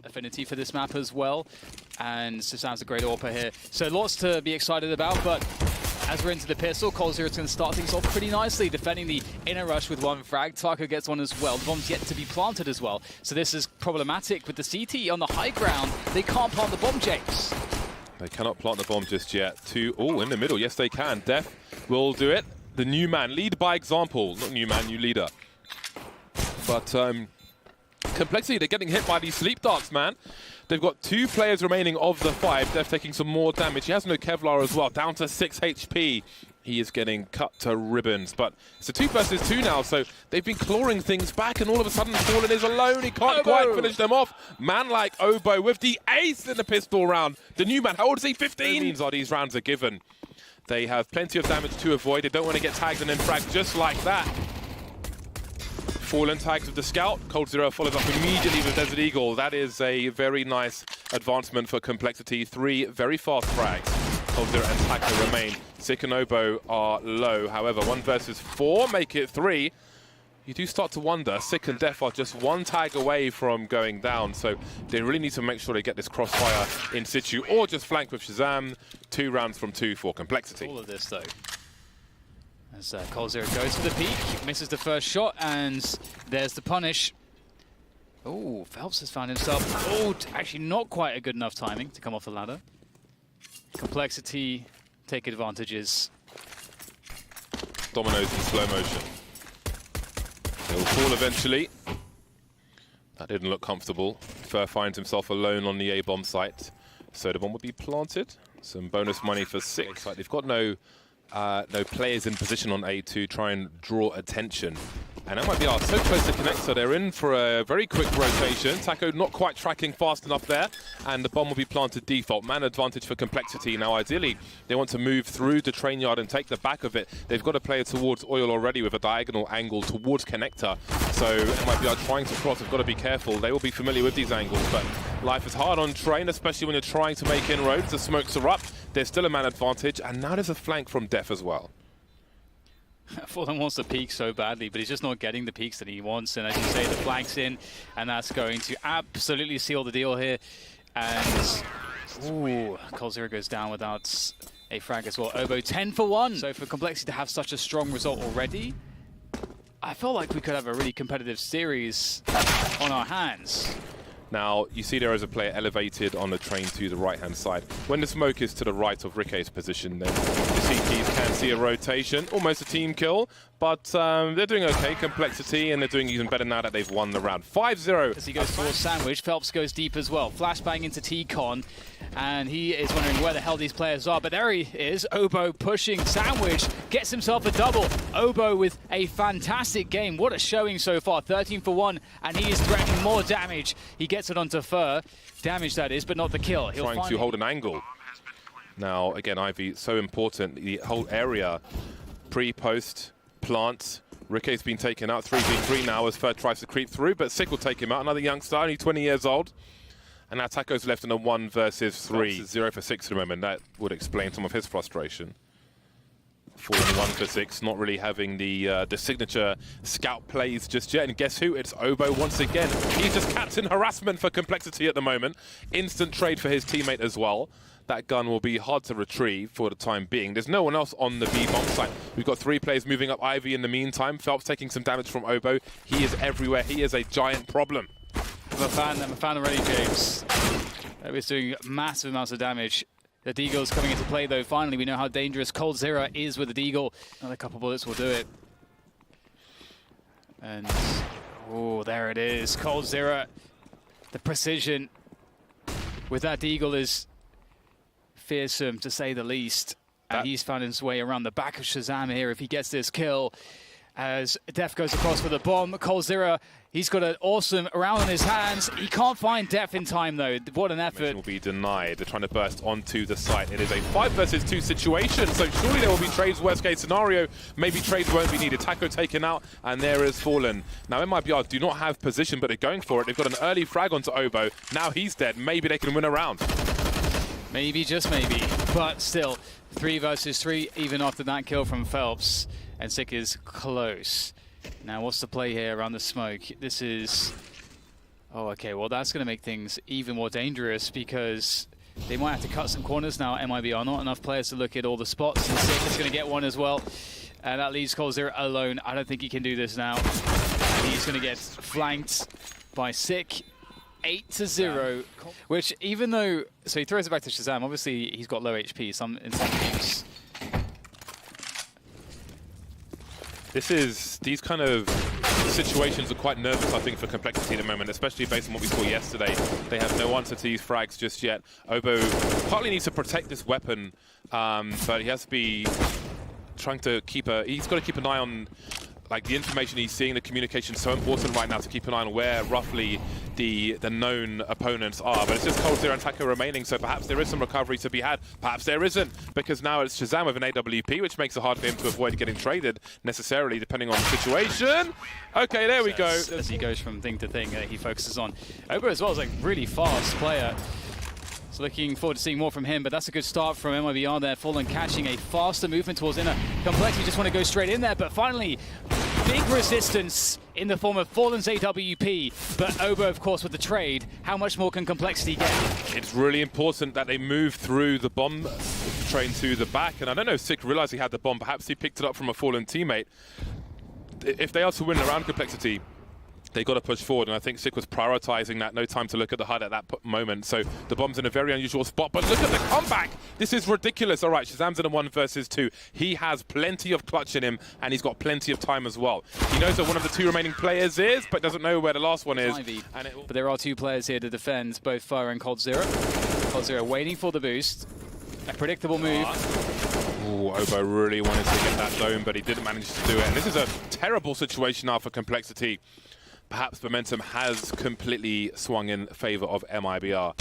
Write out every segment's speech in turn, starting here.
affinity for this map as well. And Susan's a great AWPer here. So lots to be excited about, but as we're into the pistol, coldzera is going to start things off pretty nicely, defending the inner rush with one frag. Taco gets one as well. The bomb's yet to be planted as well. So this is problematic with the CT on the high ground. They can't plant the bomb, James. They cannot plant the bomb just yet. Oh, in the middle. Yes, they can. Def will do it. The new man. Lead by example. Not new man, new leader. But Complexity, they're getting hit by these sleep darts, man. They've got 2 players remaining of the 5. Def taking some more damage. He has no Kevlar as well. Down to 6 HP. He is getting cut to ribbons. But it's a 2 versus 2 now, so they've been clawing things back, and all of a sudden Fallen is alone. He can't quite finish them off. Man like Obo with the ace in the pistol round. The new man, how old is he? 15? Means are these rounds are given. They have plenty of damage to avoid. They don't want to get tagged and then fragged just like that. Fallen tags with the scout. coldzera follows up immediately with Desert Eagle. That is a very nice advancement for Complexity. 3 very fast frags. coldzera and Taco remain. Sick and Obo are low. However, 1 versus 4 make it 3. You do start to wonder. Sick and Def are just 1 tag away from going down, so they really need to make sure they get this crossfire in situ or just flank with Shazam. 2 rounds from 2 for Complexity. All of this though. As coldzera goes for the peek, misses the first shot, and there's the punish. Oh, Phelps has found himself. Oh, actually not quite a good enough timing to come off the ladder. Complexity take advantages. Dominoes in slow motion. He'll fall eventually. That didn't look comfortable. Fur finds himself alone on the A-bomb site. So the bomb will be planted. Some bonus money for 6. They've got no players in position on A to try and draw attention. And MiBR so close to connector. They're in for a very quick rotation. Taco not quite tracking fast enough there. And the bomb will be planted default. Man advantage for Complexity. Now, ideally, they want to move through the train yard and take the back of it. They've got a player towards oil already with a diagonal angle towards connector. So MiBR trying to cross. They've got to be careful. They will be familiar with these angles. But life is hard on train, especially when you're trying to make inroads. The smokes are up. There's still a man advantage. And now there's a flank from Def as well. Fallen wants the peak so badly, but he's just not getting the peaks that he wants. And as you say, the flank's in, and that's going to absolutely seal the deal here. And ooh, coldzera goes down without a frag as well. Obo 10 for 1. So for Complexity to have such a strong result already, I feel like we could have a really competitive series on our hands. Now, you see there is a player elevated on the train to the right-hand side. When the smoke is to the right of Ricke's position, then the CTs can see a rotation, almost a team kill, but they're doing okay, Complexity, and they're doing even better now that they've won the round. 5-0. As he goes towards Sandwich, Phelps goes deep as well. Flashbang into T-Con, and he is wondering where the hell these players are, but there he is, Obo pushing Sandwich, gets himself a double. Obo with a fantastic game. What a showing so far, 13 for 1, and he is threatening more damage. He gets it onto Fur, damage that is, but not the kill. He'll trying to hold an angle. Now, again, Ivy, so important, the whole area, pre-post, plant. Ricke's been taken out, 3v3 now as Fur tries to creep through, but Sick will take him out, another youngster, only 20 years old. And now Taco's left in a 1 versus 3. 0 for 6 at the moment. That would explain some of his frustration. Falling 1 for 6, not really having the signature scout plays just yet. And guess who? It's Obo once again. He's just captain harassment for Complexity at the moment. Instant trade for his teammate as well. That gun will be hard to retrieve for the time being. There's no one else on the B-bomb site. We've got 3 players moving up Ivy in the meantime. Phelps taking some damage from Obo. He is everywhere. He is a giant problem. I'm a fan already, James. Obo's doing massive amounts of damage. The Deagle's coming into play, though. Finally, we know how dangerous coldzera is with the Deagle. Another couple bullets will do it. And, oh, there it is. coldzera, the precision with that Deagle is fearsome, to say the least. And he's found his way around the back of Shazam here if he gets this kill. As Def goes across for the bomb, coldzera, he's got an awesome round on his hands. He can't find Def in time, though. What an effort. Mission will be denied. They're trying to burst onto the site. It is a 5 versus 2 situation, so surely there will be trades. Worst case scenario, maybe trades won't be needed. Taco taken out, and there is Fallen. Now, MiBR do not have position, but they're going for it. They've got an early frag onto Obo. Now he's dead. Maybe they can win a round. Maybe, just maybe. But still, 3 versus 3, even after that kill from Phelps. And Sick is close. Now, what's the play here around the smoke? This is Oh, okay. Well, that's going to make things even more dangerous because they might have to cut some corners now. MiBR, not enough players to look at all the spots. And Sick is going to get one as well. And that leaves coldzera alone. I don't think he can do this now. He's going to get flanked by Sick. 8-0, which even though, so he throws it back to Shazam. Obviously, he's got low HP in some games. These kind of situations are quite nervous, I think, for Complexity at the moment, especially based on what we saw yesterday. They have no answer to these frags just yet. Obo partly needs to protect this weapon, but he has to be trying to keep he's got to keep an eye on like the information he's seeing. The communication is so important right now to keep an eye on where roughly the known opponents are. But it's just coldzera and Taco remaining, so perhaps there is some recovery to be had. Perhaps there isn't, because now it's Shazam with an AWP, which makes it hard for him to avoid getting traded necessarily, depending on the situation. Okay, there we go. As he goes from thing to thing, he focuses on. Obo as well is like really fast player. So looking forward to seeing more from him, but that's a good start from MiBR there. Fallen catching a faster movement towards inner. Complexity just want to go straight in there, but finally, big resistance in the form of Fallen's AWP. But Obo, of course, with the trade, how much more can Complexity get? It's really important that they move through the bomb train to the back, and I don't know if Sick realized he had the bomb. Perhaps he picked it up from a Fallen teammate. If they are to win around Complexity, they got to push forward, and I think Sick was prioritizing that. No time to look at the HUD at that moment. So the bomb's in a very unusual spot, but look at the comeback. This is ridiculous. All right, Shazam's in a 1 versus 2. He has plenty of clutch in him, and he's got plenty of time as well. He knows that one of the 2 remaining players is, but doesn't know where the last one is. But there are 2 players here to defend, both Fire and coldzera. coldzera waiting for the boost. A predictable move. Ooh, Obo really wanted to get that zone, but he didn't manage to do it. And this is a terrible situation now for Complexity. Perhaps momentum has completely swung in favor of MiBR,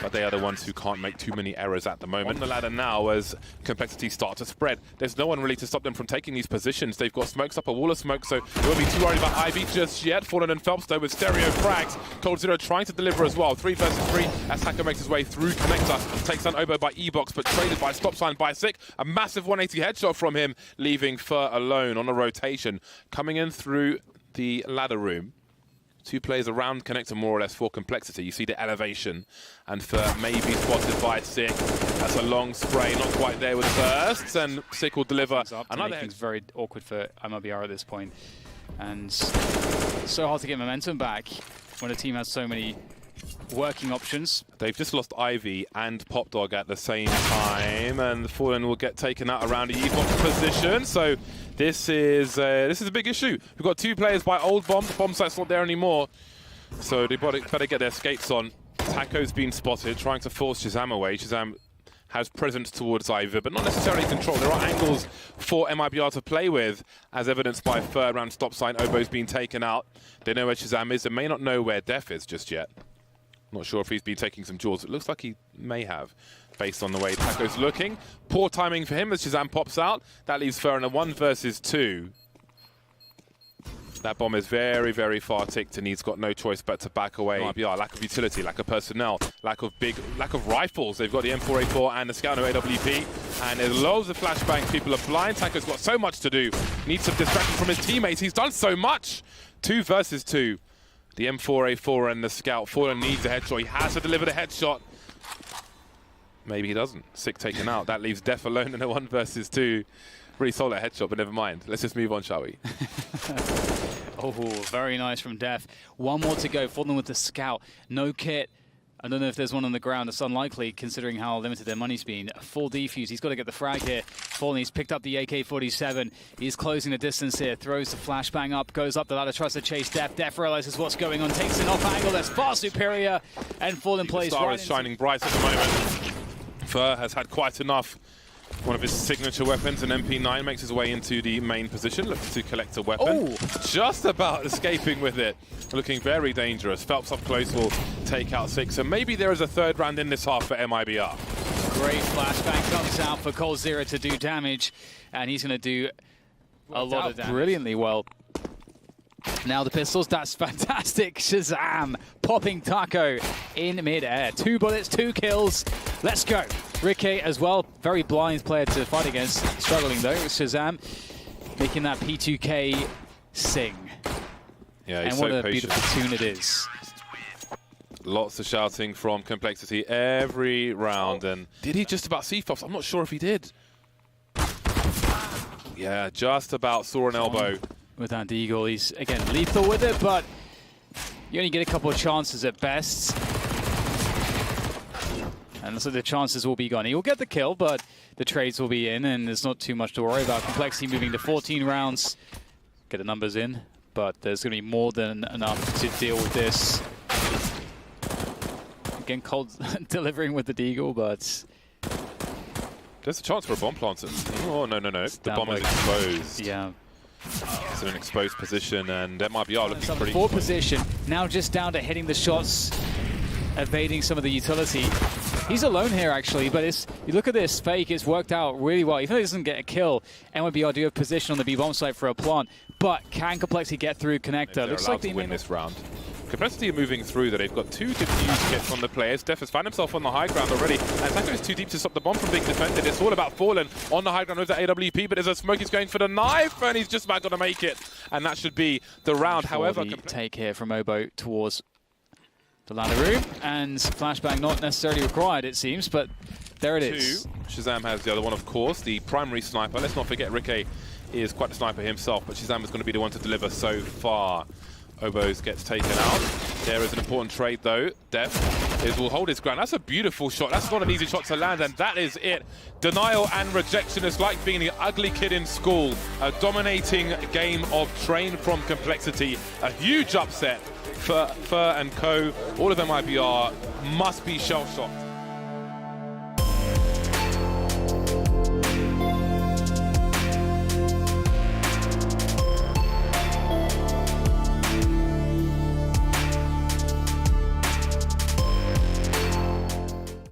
but they are the ones who can't make too many errors at the moment. On the ladder now, as Complexity start to spread, there's no one really to stop them from taking these positions. They've got smokes up, a wall of smoke, so they won't be too worried about Ivy just yet. Fallen and Phelps, though, with stereo frags. coldzera trying to deliver as well. 3 versus 3 as Hacker makes his way through Connector. Takes down Obo by E-Box, but traded by Stop Sign by Sick. A massive 180 headshot from him, leaving Fur alone on a rotation. Coming in through the ladder room. 2 players around Connector more or less for Complexity. You see the elevation, and Fur may be spotted by Sick. That's a long spray, not quite there with bursts, and Sick will deliver another. It's very awkward for MiBR at this point, and so hard to get momentum back when a team has so many working options. They've just lost Ivy and Pop Dog at the same time, and Fallen will get taken out around the E-Box position. So this is a big issue. We've got 2 players by Old Bomb. The bomb site's not there anymore, so they better get their skates on. Taco's been spotted, trying to force Shazam away. Shazam has presence towards Ivy, but not necessarily control. There are angles for MiBR to play with, as evidenced by Fur around Stop Sign. Obo's been taken out. They know where Shazam is. They may not know where Def is just yet. Not sure if he's been taking some jaws. It looks like he may have, based on the way Taco's looking. Poor timing for him as Shazam pops out. That leaves Fur in a 1 versus 2. That bomb is very, very far ticked, and he's got no choice but to back away. MiBR, lack of utility, lack of personnel, lack of rifles. They've got the M4A4 and the Scout no AWP, and there's loads of flashbangs. People are blind. Taco's got so much to do. Needs some distraction from his teammates. He's done so much. 2 versus 2. The M4A4 and the Scout. Fallen needs a headshot. He has to deliver the headshot. Maybe he doesn't. Sick taken out. That leaves Def alone in a 1 versus 2. Really sold that headshot, but never mind. Let's just move on, shall we? Oh, very nice from Def. 1 more to go. Fallen with the Scout. No kit. I don't know if there's one on the ground. It's unlikely, considering how limited their money's been. A full defuse. He's got to get the frag here. Fallen, he's picked up the AK-47. He's closing the distance here. Throws the flashbang up. Goes up the ladder. Tries to chase Def. Def realizes what's going on. Takes an off angle that's far superior. And Fallen plays the star right is shining bright at the moment. Fur has had quite enough. One of his signature weapons, an MP9, makes his way into the main position, looking to collect a weapon. Oh. Just about escaping with it. Looking very dangerous. Phelps up close will take out 6. And maybe there is a 3rd round in this half for MiBR. Great flashbang comes out for coldzera to do damage. And he's going to do a lot of damage. Brilliantly well. Now the pistols, that's fantastic. Shazam popping Taco in mid-air. 2 bullets, 2 kills. Let's go. Ricky as well, very blind player to fight against. Struggling though, Shazam making that P2K sing. Yeah, he's and what so a patient. beautiful tune it is. Lots of shouting from Complexity every round. And did he just about see Fops? I'm not sure if he did. Yeah, just about saw an elbow. With that Deagle, he's, again, lethal with it, but you only get a couple of chances at best. And so the chances will be gone. He will get the kill, but the trades will be in, and there's not too much to worry about. Complexity moving to 14 rounds. Get the numbers in, but there's going to be more than enough to deal with this. Again, Cold delivering with the Deagle, but... There's a chance for a bomb planter. Oh, no. The bomb is exposed. Yeah. It's in an exposed position, and that might be looking pretty... Forward position, now just down to hitting the shots, evading some of the utility. He's alone here, actually, but you look at this fake, it's worked out really well. Even though he doesn't get a kill, MiBR do have position on the B-bomb site for a plant, but can Complexity get through connector? Looks like they win this round. Complexity are moving through that. They've got 2 defused hits on the players. Def has found himself on the high ground already. And Taco is too deep to stop the bomb from being defended. It's all about Fallen on the high ground with the AWP, but there's a smoke. He's going for the knife, and he's just about going to make it. And that should be the round. However, take here from Obo towards the ladder room, and flashbang not necessarily required, it seems, but there it is. Shazam has the other one, of course, the primary sniper. Let's not forget Ricky is quite a sniper himself, but Shazam is going to be the one to deliver so far. Obos gets taken out. There is an important trade, though. Def will hold his ground. That's a beautiful shot. That's not an easy shot to land, and that is it. Denial and rejection is like being the ugly kid in school. A dominating game of Train from Complexity. A huge upset for Fur and Co. All of them MiBR must be shell-shocked.